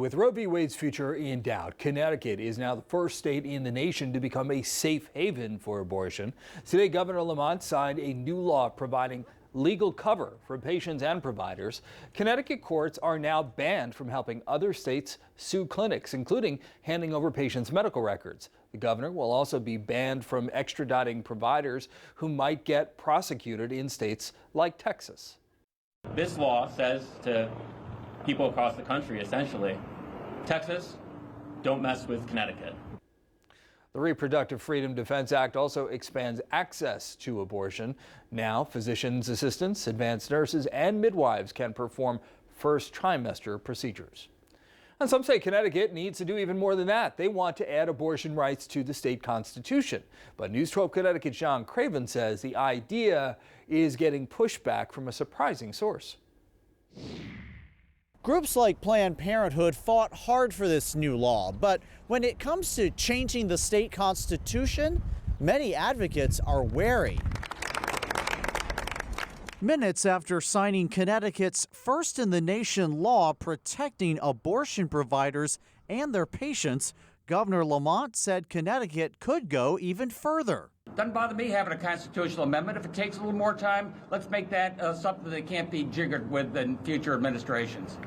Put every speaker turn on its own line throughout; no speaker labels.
With Roe v. Wade's future in doubt, Connecticut is now the first state in the nation to become a safe haven for abortion. Today, Governor Lamont signed a new law providing legal cover for patients and providers. Connecticut courts are now banned from helping other states sue clinics, including handing over patients' medical records. The governor will also be banned from extraditing providers who might get prosecuted in states like Texas.
This law says to people across the country, essentially, Texas, don't mess with Connecticut.
The Reproductive Freedom Defense Act also expands access to abortion. Now, physicians' assistants, advanced nurses, and midwives can perform first trimester procedures. And some say Connecticut needs to do even more than that. They want to add abortion rights to the state constitution. But News 12 Connecticut's John Craven says the idea is getting pushback from a surprising source.
Groups like Planned Parenthood fought hard for this new law, but when it comes to changing the state constitution, many advocates are wary. Minutes after signing Connecticut's first-in-the-nation law protecting abortion providers and their patients, Governor Lamont said Connecticut could go even further.
Doesn't bother me having a constitutional amendment. If it takes a little more time, let's make that something that can't be jiggered with in future administrations.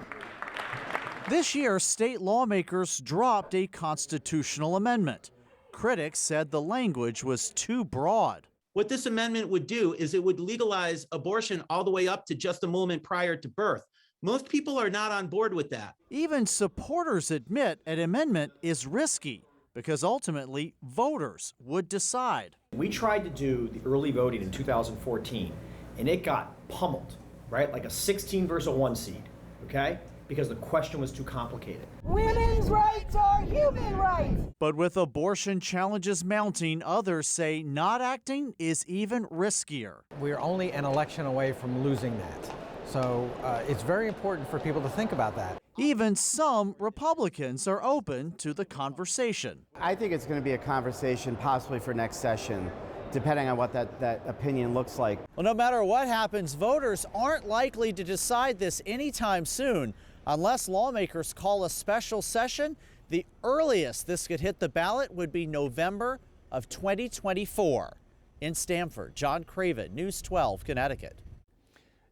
This year, state lawmakers dropped a constitutional amendment. Critics said the language was too broad.
What this amendment would do is it would legalize abortion all the way up to just a moment prior to birth. Most people are not on board with that.
Even supporters admit an amendment is risky because ultimately voters would decide.
We tried to do the early voting in 2014 and it got pummeled, right? Like a 16 versus a 1 seed, okay? Because the question was too complicated.
Women's rights are human rights.
But with abortion challenges mounting, others say not acting is even riskier.
We're only an election away from losing that. So it's very important for people to think about that.
Even some Republicans are open to the conversation.
I think it's going to be a conversation possibly for next session, depending on what that opinion looks like.
Well, no matter what happens, voters aren't likely to decide this anytime soon. Unless lawmakers call a special session, the earliest this could hit the ballot would be November of 2024. In Stamford, John Craven, News 12, Connecticut.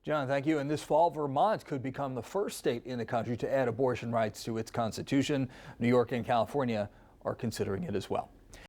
John, thank you. And this fall, Vermont could become the first state in the country to add abortion rights to its constitution. New York and California are considering it as well.